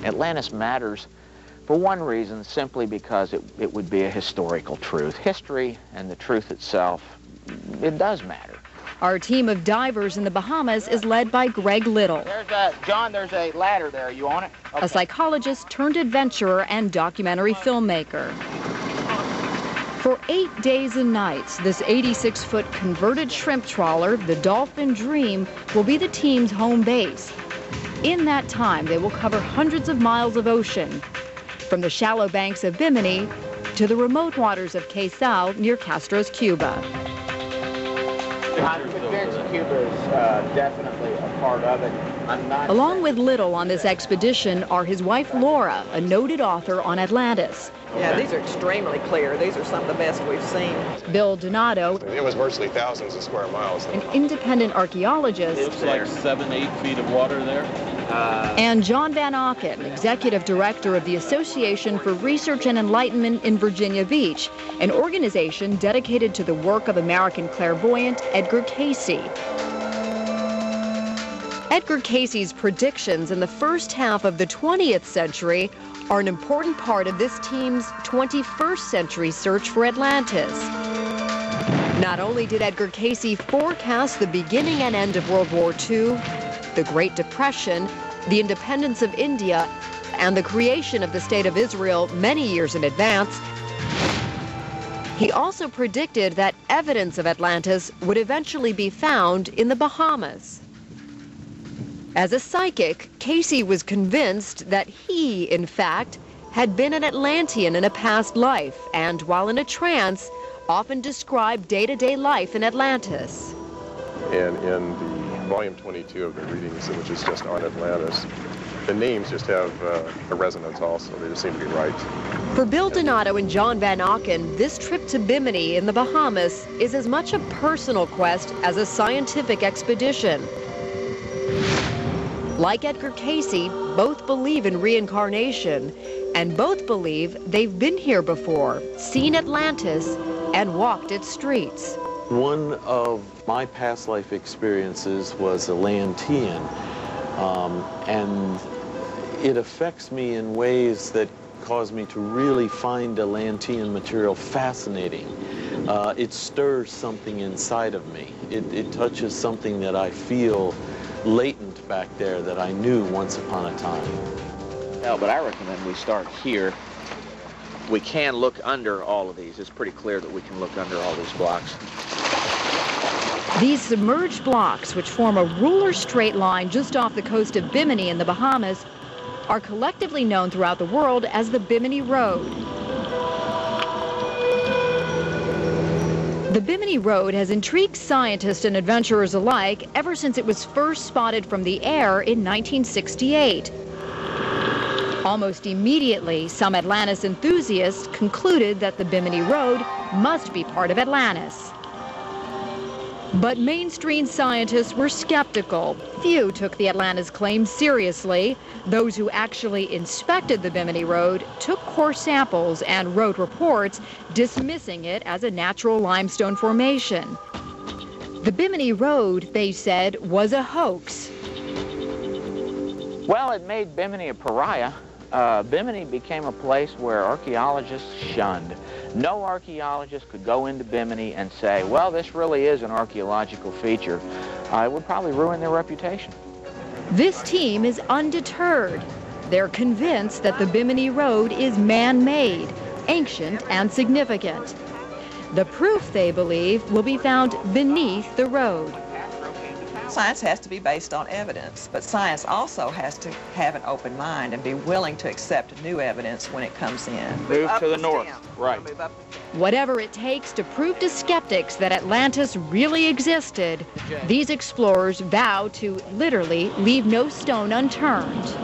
Atlantis matters for one reason, simply because it would be a historical truth. History and the truth itself, it does matter. Our team of divers in the Bahamas is led by Greg Little. John, there's a ladder there. You on it? Okay. A psychologist turned adventurer and documentary filmmaker. For 8 days and nights, this 86-foot converted shrimp trawler, the Dolphin Dream, will be the team's home base. In that time, they will cover hundreds of miles of ocean, from the shallow banks of Bimini to the remote waters of Quesal near Castro's, Cuba. Cuba is definitely a part of it. Along with Little on this expedition are his wife Laura, a noted author on Atlantis. Yeah, these are extremely clear. These are some of the best we've seen. Bill Donato, it was virtually thousands of square miles. An independent archaeologist. Looks like 7-8 feet of water there. And John Van Auken, executive director of the Association for Research and Enlightenment in Virginia Beach, an organization dedicated to the work of American clairvoyant Edgar Cayce. Edgar Cayce's predictions in the first half of the 20th century are an important part of this team's 21st century search for Atlantis. Not only did Edgar Cayce forecast the beginning and end of World War II, the Great Depression, the independence of India, and the creation of the State of Israel many years in advance, he also predicted that evidence of Atlantis would eventually be found in the Bahamas. As a psychic, Cayce was convinced that he, in fact, had been an Atlantean in a past life, and while in a trance, often described day-to-day life in Atlantis. And in the volume 22 of the readings, which is just on Atlantis, the names just have a resonance also. They just seem to be right. For Bill Donato and John Van Auken, this trip to Bimini in the Bahamas is as much a personal quest as a scientific expedition. Like Edgar Cayce, both believe in reincarnation, and both believe they've been here before, seen Atlantis, and walked its streets. One of my past life experiences was Atlantean, and it affects me in ways that cause me to really find Atlantean material fascinating. It stirs something inside of me. It touches something that I feel latent back there that I knew once upon a time. No, but I recommend we start here. We can look under all of these. It's pretty clear that we can look under all these blocks. These submerged blocks, which form a ruler straight line just off the coast of Bimini in the Bahamas, are collectively known throughout the world as the Bimini Road. The Bimini Road has intrigued scientists and adventurers alike ever since it was first spotted from the air in 1968. Almost immediately, some Atlantis enthusiasts concluded that the Bimini Road must be part of Atlantis. But mainstream scientists were skeptical. Few took the Atlantis claim seriously. Those who actually inspected the Bimini Road took core samples and wrote reports dismissing it as a natural limestone formation. The Bimini Road, they said, was a hoax. Well, it made Bimini a pariah. Bimini became a place where archaeologists shunned. No archaeologist could go into Bimini and say, well, this really is an archaeological feature. It would probably ruin their reputation. This team is undeterred. They're convinced that the Bimini Road is man-made, ancient, and significant. The proof, they believe, will be found beneath the road. Science has to be based on evidence, but science also has to have an open mind and be willing to accept new evidence when it comes in. Move to the north. Right. Whatever it takes to prove to skeptics that Atlantis really existed, these explorers vow to literally leave no stone unturned.